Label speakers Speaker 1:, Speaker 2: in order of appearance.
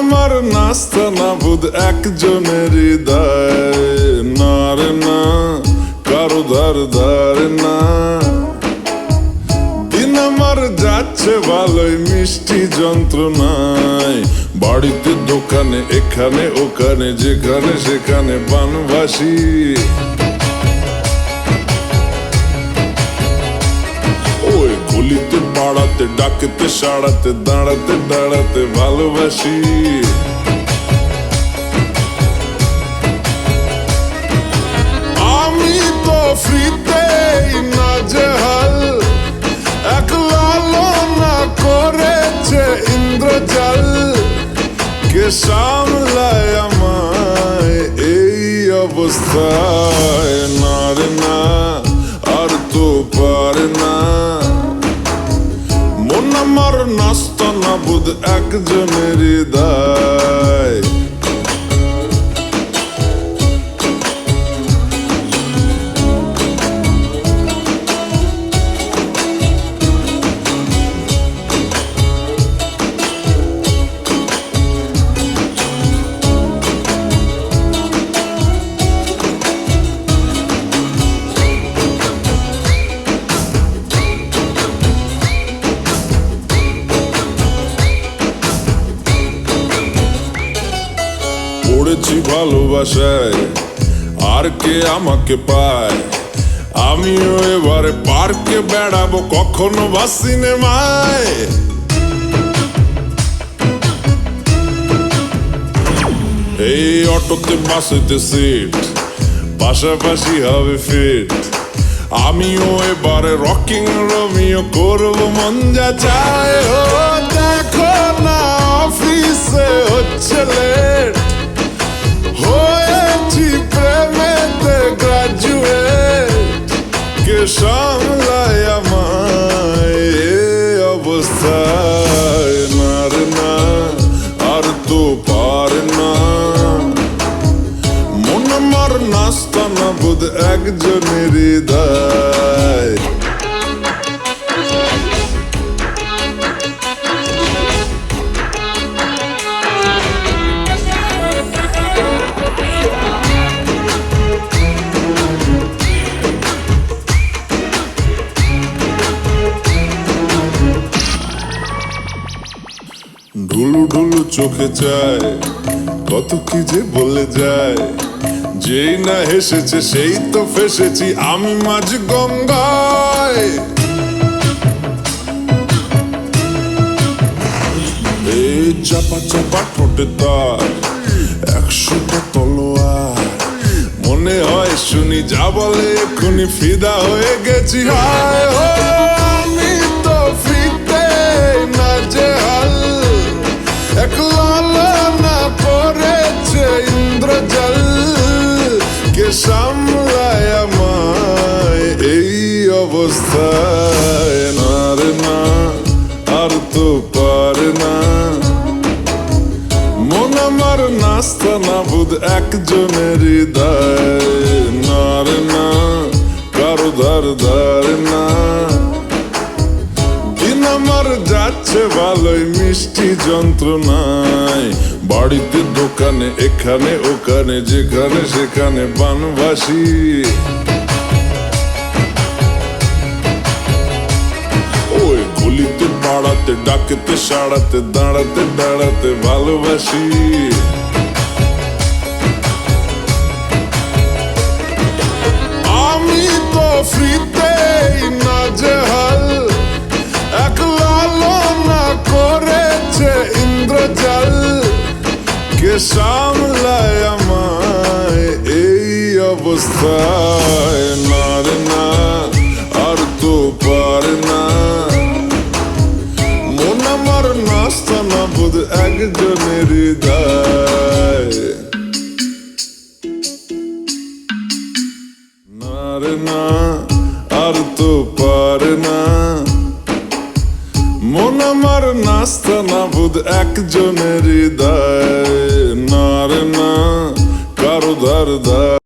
Speaker 1: আমার নাস্তা না বুধ একজনের হৃদয়, না রে না কারো ধার ধার না। দিন আমার যাচ্ছে ভালোই মিষ্টি যন্ত্রণায়, বাড়িতে দোকানে এখানে ওখানে যেখানে সেখানে বানবাসী। ওই গলিতে পাড়াতে ডাকেতে সাড়াতে দাঁড়াতে দাঁড়াতে ভালোবাসি। আমি তো ফ্রিতেই নাজেহাল, এক লালনা করেছে ইন্দ্রজাল। কে সামলায় আমায় এই অবস্থায়, না রে না আর তো পারে না। মন আমার নাস্তা না বুধ একজনের হৃদয়। পড়েছি ভালোবাসায়, আর কে আমাকে পায়। আমিও এবারে পার্কে বেড়াবো, কখনো বা সিনেমায়। এই অটোতে বাসেতে সিট, পাশাপাশি হবে ফিট। আমিও এবারে রকিং রোমিও করবো মন যা চায়। ও দেখো না অফিসে হচ্ছে লেট, হয়েছি প্রেমেতে গ্রাজুয়েট। কে সামলায় আমায় এই অবস্থায়, না রে না আর তো পারে না। মন আমার নাস্তা না বুধ একজনের হৃদয়। ঢুলু ঢুলু চোখে চায়, কত কি যে বলে যায়। যেই না হেসেছে সেই তো ফেসেছি আমি মাঝ গঙ্গায়। এই চাপা চাপা ঠোঁটে তার 100টা তলোয়ার। মনে হয় শুনি যা বলে এক্ষুনি ফিদা হয়ে গেছি। হায় ও আমি তো ফিতে নাজেহাল, এক লালনা করেছে ইন্দ্রজাল। কে সামলায় আমায় এই অবস্থায়, না রে না আর তো পারে না। মন আমার নাস্তা না বুধ একজনের হৃদয়, না রে না কারো ধার ধার না। দিন আমার যাচ্ছে ভালোই মিষ্টি যন্ত্রণায়, বাড়িতে দোকানে এখানে ওখানে যেখানে সেখানে বানবাসী। ওই গলিতে পাড়াতে ডাকেতে সাড়াতে দাঁড়াতে দাঁড়াতে ভালোবাসি। আমি তো ফ্রিতেই নাজেহাল, এক লালনা করেছে ইন্দ্রজাল। কে সামলায় আমায় এই অবস্থায়, না রে না আর তো পারে না। মন আমার নাস্তা না বুধ একজনের হৃদয়, না রে না আর তো পারে না। মন আমার নাস্তা না বুধ একজনের হৃদয়, না রে না কারো ধার ধার।